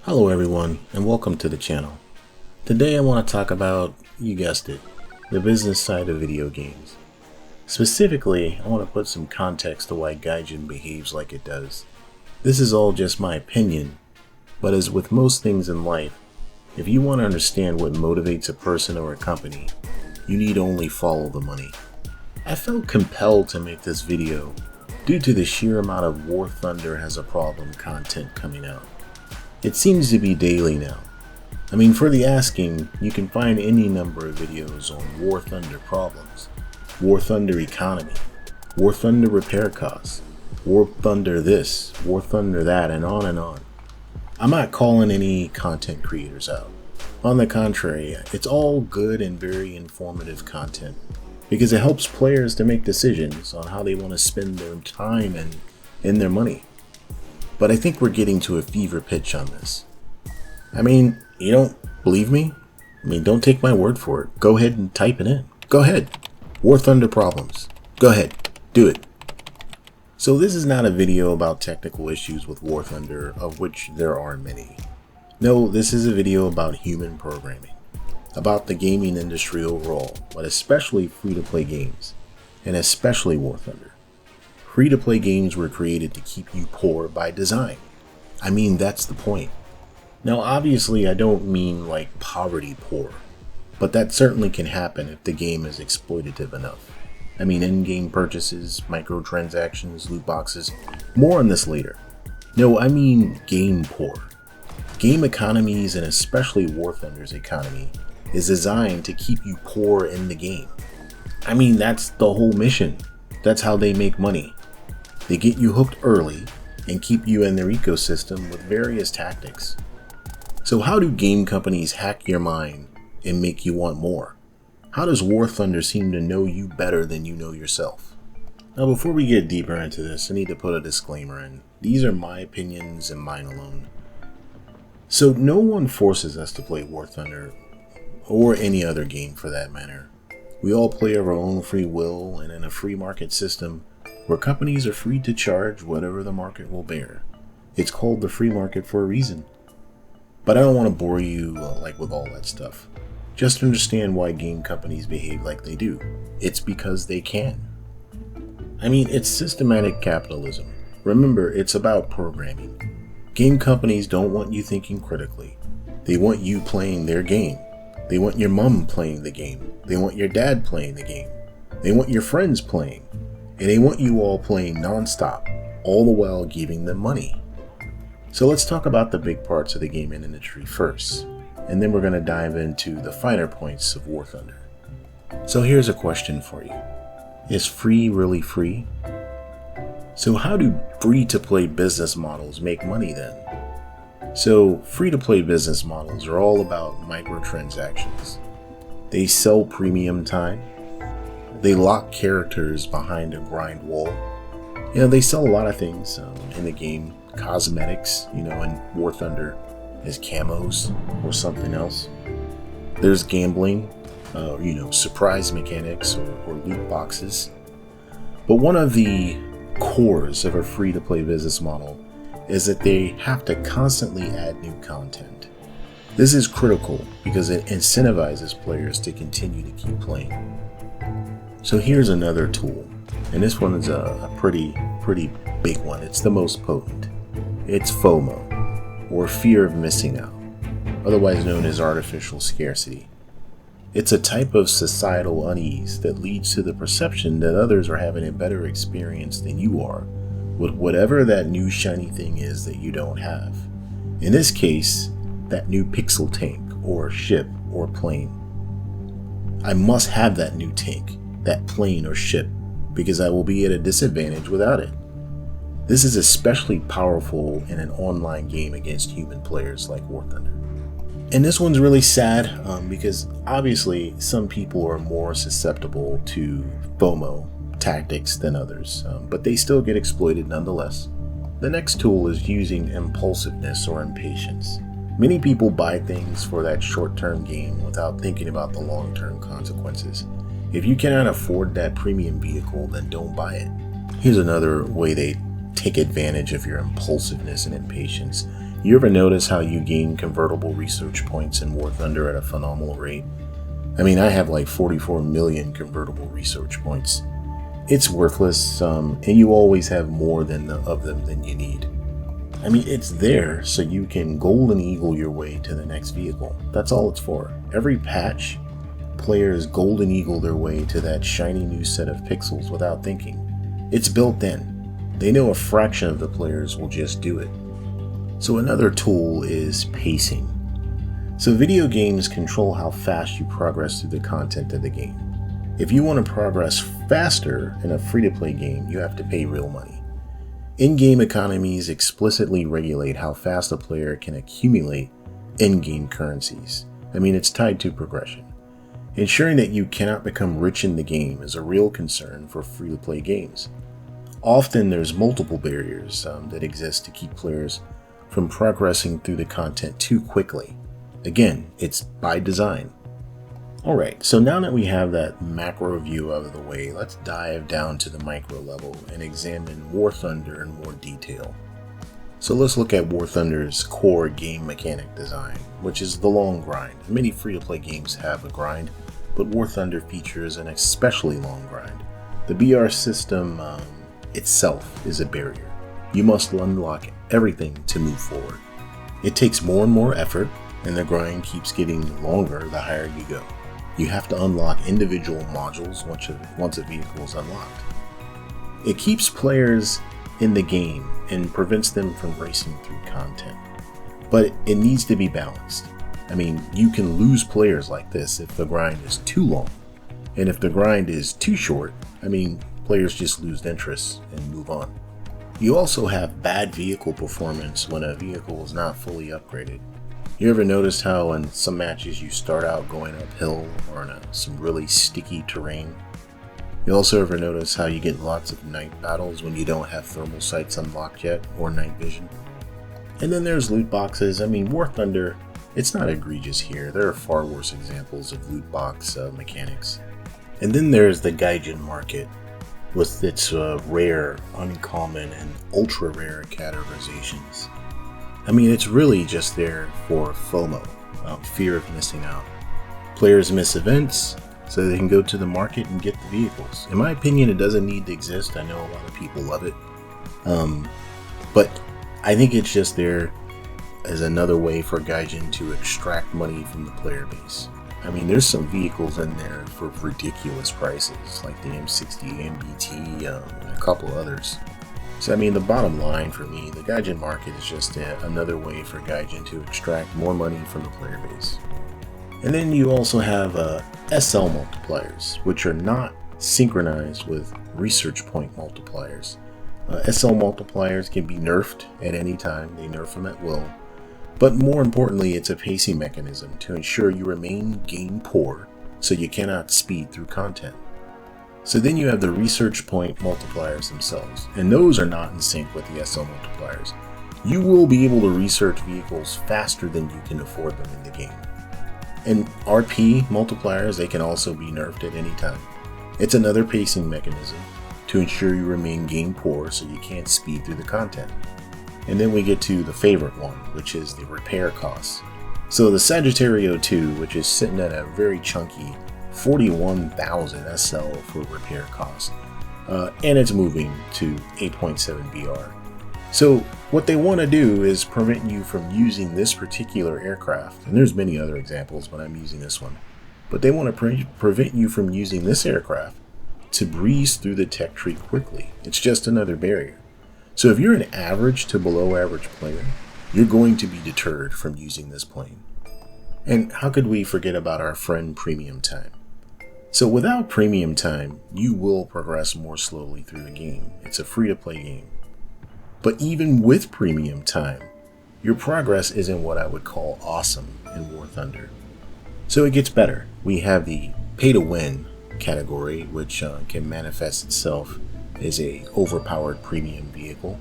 Hello everyone, and welcome to the channel. Today I want to talk about, you guessed it, the business side of video games. Specifically, I want to put some context to why Gaijin behaves like it does. This is all just my opinion, but as with most things in life, if you want to understand what motivates a person or a company, you need only follow the money. I felt compelled to make this video due to the sheer amount of War Thunder Has a Problem content coming out. It seems to be daily now. I mean, for the asking, you can find any number of videos on War Thunder problems, War Thunder economy, War Thunder repair costs, War Thunder this, War Thunder that, and on and on. I'm not calling any content creators out. On the contrary, it's all good and very informative content because it helps players to make decisions on how they want to spend their time and their money. But I think we're getting to a fever pitch on this. I mean, you don't believe me? I mean, don't take my word for it. Go ahead and type it in. Go ahead. War Thunder problems. Go ahead. Do it. So this is not a video about technical issues with War Thunder, of which there are many. No, this is a video about human programming, about the gaming industry overall, but especially free-to-play games, and especially War Thunder. Free-to-play games were created to keep you poor by design. I mean, that's the point. Now, obviously, I don't mean like poverty poor, but that certainly can happen if the game is exploitative enough. I mean, in-game purchases, microtransactions, loot boxes, more on this later. No, I mean game poor. Game economies, and especially War Thunder's economy, is designed to keep you poor in the game. I mean, that's the whole mission. That's how they make money. They get you hooked early and keep you in their ecosystem with various tactics. So how do game companies hack your mind and make you want more? How does War Thunder seem to know you better than you know yourself? Now, before we get deeper into this, I need to put a disclaimer in. These are my opinions and mine alone. So no one forces us to play War Thunder, or any other game for that matter. We all play of our own free will, and in a free market system where companies are free to charge whatever the market will bear. It's called the free market for a reason. But I don't want to bore you with all that stuff. Just understand why game companies behave like they do. It's because they can. I mean, it's systematic capitalism. Remember, it's about programming. Game companies don't want you thinking critically. They want you playing their game. They want your mom playing the game. They want your dad playing the game. They want your friends playing. And they want you all playing non-stop, all the while giving them money. So let's talk about the big parts of the gaming industry first, and then we're going to dive into the finer points of War Thunder. So here's a question for you. Is free really free? So how do free-to-play business models make money then? So free-to-play business models are all about microtransactions. They sell premium time. They lock characters behind a grind wall. You know, they sell a lot of things in the game. Cosmetics, in War Thunder is camos or something else. There's gambling, surprise mechanics or loot boxes. But one of the cores of a free-to-play business model is that they have to constantly add new content. This is critical because it incentivizes players to continue to keep playing. So here's another tool, and this one is a pretty big one. It's the most potent. It's FOMO, or fear of missing out, otherwise known as artificial scarcity. It's a type of societal unease that leads to the perception that others are having a better experience than you are with whatever that new shiny thing is that you don't have. In this case, that new pixel tank or ship or plane. I must have that new tank, that plane or ship, because I will be at a disadvantage without it. This is especially powerful in an online game against human players like War Thunder. And this one's really sad because obviously some people are more susceptible to FOMO tactics than others, but they still get exploited nonetheless. The next tool is using impulsiveness or impatience. Many people buy things for that short-term gain without thinking about the long-term consequences. If you cannot afford that premium vehicle, then don't buy it. Here's another way they take advantage of your impulsiveness and impatience. You ever notice how you gain convertible research points in War Thunder at a phenomenal rate? I mean, I have like 44 million convertible research points. It's worthless, and you always have more of them than you need. I mean, it's there so you can golden eagle your way to the next vehicle. That's all it's for. Every patch, players golden eagle their way to that shiny new set of pixels without thinking. It's built in. They know a fraction of the players will just do it. So another tool is pacing. So video games control how fast you progress through the content of the game. If you want to progress faster in a free-to-play game, you have to pay real money. In-game economies explicitly regulate how fast a player can accumulate in-game currencies. I mean, it's tied to progression. Ensuring that you cannot become rich in the game is a real concern for free-to-play games. Often there's multiple barriers that exist to keep players from progressing through the content too quickly. Again, it's by design. Alright, so now that we have that macro view out of the way, let's dive down to the micro level and examine War Thunder in more detail. So let's look at War Thunder's core game mechanic design, which is the long grind. Many free-to-play games have a grind, but War Thunder features an especially long grind. The BR system itself is a barrier. You must unlock everything to move forward. It takes more and more effort, and the grind keeps getting longer the higher you go. You have to unlock individual modules once a vehicle is unlocked. It keeps players in the game and prevents them from racing through content. But it needs to be balanced. I mean, you can lose players like this if the grind is too long. And if the grind is too short, I mean, players just lose interest and move on. You also have bad vehicle performance when a vehicle is not fully upgraded. You ever noticed how in some matches you start out going uphill or in some really sticky terrain? You also ever notice how you get lots of night battles when you don't have thermal sights unlocked yet or night vision? And then there's loot boxes. I mean, War Thunder, it's not egregious here. There are far worse examples of loot box mechanics. And then there's the Gaijin market, with its rare, uncommon, and ultra rare categorizations. I mean, it's really just there for FOMO, fear of missing out. Players miss events so they can go to the market and get the vehicles. In my opinion, it doesn't need to exist. I know a lot of people love it. But I think it's just there as another way for Gaijin to extract money from the player base. I mean, there's some vehicles in there for ridiculous prices, like the M60 MBT and a couple others. So I mean, the bottom line for me, the Gaijin market is just another way for Gaijin to extract more money from the player base. And then you also have SL multipliers, which are not synchronized with research point multipliers. SL multipliers can be nerfed at any time, they nerf them at will. But more importantly, it's a pacing mechanism to ensure you remain game poor so you cannot speed through content. So then you have the research point multipliers themselves, and those are not in sync with the SL multipliers. You will be able to research vehicles faster than you can afford them in the game. And RP multipliers, they can also be nerfed at any time. It's another pacing mechanism to ensure you remain game poor so you can't speed through the content. And then we get to the favorite one, which is the repair costs. So the Sagittario 2, which is sitting at a very chunky 41,000 SL for repair cost, and it's moving to 8.7 BR. So what they want to do is prevent you from using this particular aircraft, and there's many other examples, but I'm using this one. But they want to prevent you from using this aircraft to breeze through the tech tree quickly. It's just another barrier. So if you're an average to below average player, you're going to be deterred from using this plane. And how could we forget about our friend premium time? So without premium time, you will progress more slowly through the game. It's a free-to-play game. But even with premium time, your progress isn't what I would call awesome in War Thunder. So it gets better. We have the pay-to-win category, which can manifest itself as a overpowered premium vehicle.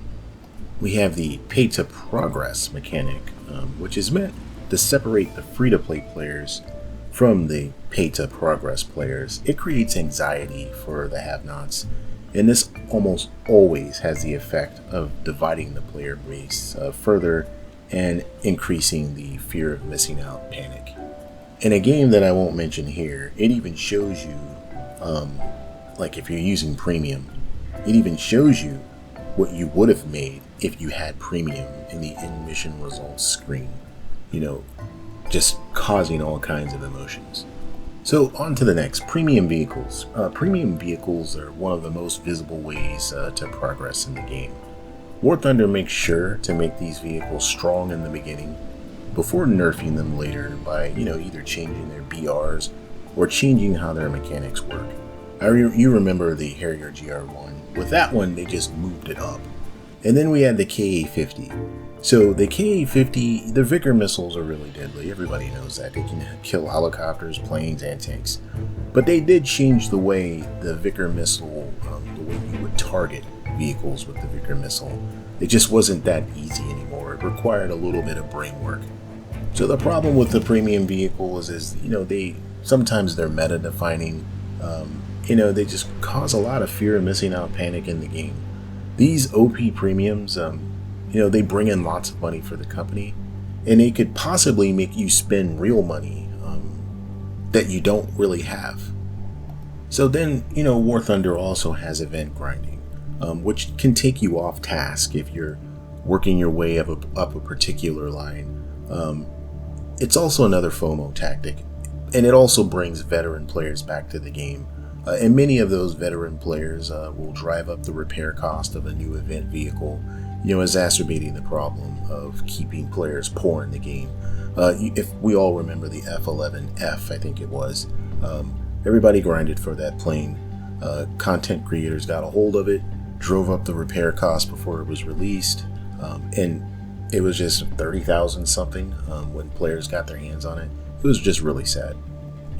We have the pay-to-progress mechanic, which is meant to separate the free-to-play players from the pay-to-progress players. It creates anxiety for the have-nots, and this almost always has the effect of dividing the player base further and increasing the fear of missing out panic. In a game that I won't mention here, it even shows you, like if you're using premium, it even shows you what you would have made if you had premium in the in mission results screen, just causing all kinds of emotions. So on to the next, premium vehicles. Premium vehicles are one of the most visible ways to progress in the game. War Thunder makes sure to make these vehicles strong in the beginning before nerfing them later by, either changing their BRs or changing how their mechanics work. You remember the Harrier GR1. With that one, they just moved it up. And then we had the KA-50. So the KA-50, the Vickers missiles are really deadly. Everybody knows that. They can kill helicopters, planes, and tanks. But they did change the way the Vickers missile, the way you would target vehicles with the Vickers missile. It just wasn't that easy anymore. It required a little bit of brain work. So the problem with the premium vehicles is, they sometimes they're meta defining. They just cause a lot of fear of missing out panic in the game. These OP premiums, they bring in lots of money for the company, and they could possibly make you spend real money that you don't really have. So then, War Thunder also has event grinding, which can take you off task if you're working your way up a particular line. It's also another FOMO tactic, and it also brings veteran players back to the game. And many of those veteran players will drive up the repair cost of a new event vehicle, exacerbating the problem of keeping players poor in the game. If we all remember the F11F, I think it was, everybody grinded for that plane. Content creators got a hold of it, drove up the repair cost before it was released, and it was just 30,000 something when players got their hands on it. It was just really sad.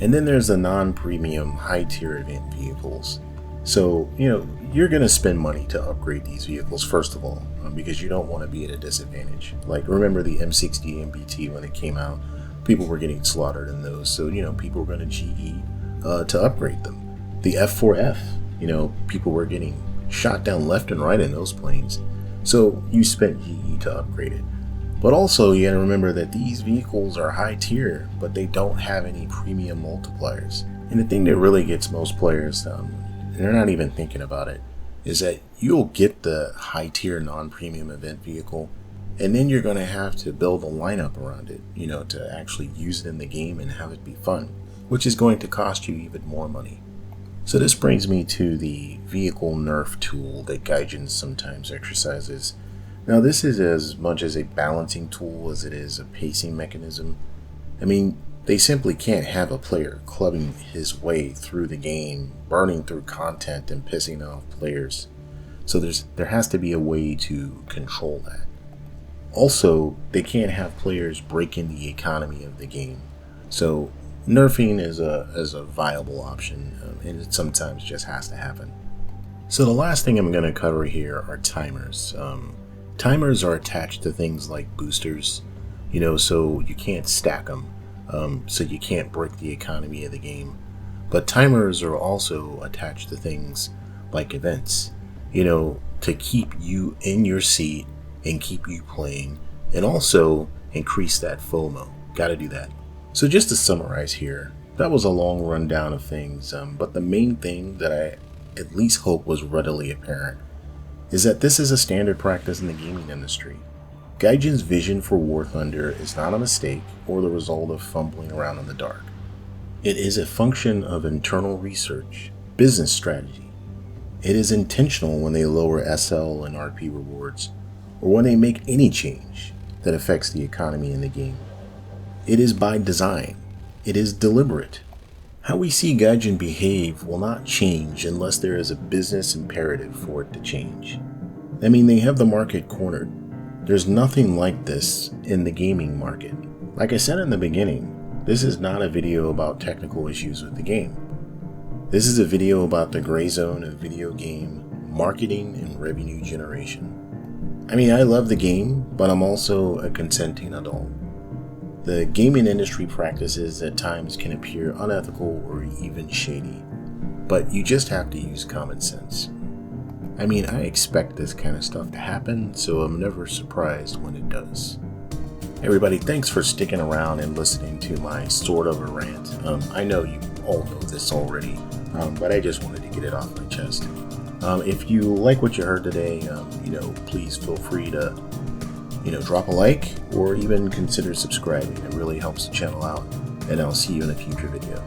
And then there's the non-premium high-tier event vehicles. So, you're going to spend money to upgrade these vehicles, first of all, because you don't want to be at a disadvantage. Like, remember the M60 MBT when it came out? People were getting slaughtered in those, so, people were going to GE to upgrade them. The F4F, people were getting shot down left and right in those planes. So, you spent GE to upgrade it. But also, you gotta remember that these vehicles are high tier, but they don't have any premium multipliers. And the thing that really gets most players, and they're not even thinking about it, is that you'll get the high tier non-premium event vehicle, and then you're gonna have to build a lineup around it, to actually use it in the game and have it be fun, which is going to cost you even more money. So this brings me to the vehicle nerf tool that Gaijin sometimes exercises. Now this is as much as a balancing tool as it is a pacing mechanism. I mean, they simply can't have a player clubbing his way through the game, burning through content and pissing off players. So there has to be a way to control that. Also, they can't have players breaking the economy of the game. So nerfing is a viable option, and it sometimes just has to happen. So the last thing I'm going to cover here are timers. Timers are attached to things like boosters, so you can't stack them, so you can't break the economy of the game. But timers are also attached to things like events, to keep you in your seat and keep you playing, and also increase that FOMO. Gotta do that. So just to summarize here, that was a long rundown of things, but the main thing that I at least hope was readily apparent is that this is a standard practice in the gaming industry. Gaijin's vision for War Thunder is not a mistake or the result of fumbling around in the dark. It is a function of internal research, business strategy. It is intentional when they lower SL and RP rewards, or when they make any change that affects the economy in the game. It is by design. It is deliberate. How we see Gaijin behave will not change unless there is a business imperative for it to change. I mean, they have the market cornered. There's nothing like this in the gaming market. Like I said in the beginning, this is not a video about technical issues with the game. This is a video about the gray zone of video game marketing and revenue generation. I mean, I love the game, but I'm also a consenting adult. The gaming industry practices at times can appear unethical or even shady, but you just have to use common sense. I mean, I expect this kind of stuff to happen, so I'm never surprised when it does. Everybody, thanks for sticking around and listening to my sort of a rant. I know you all know this already, but I just wanted to get it off my chest. If you like what you heard today, please feel free to, drop a like or even consider subscribing. It really helps the channel out, and I'll see you in a future video.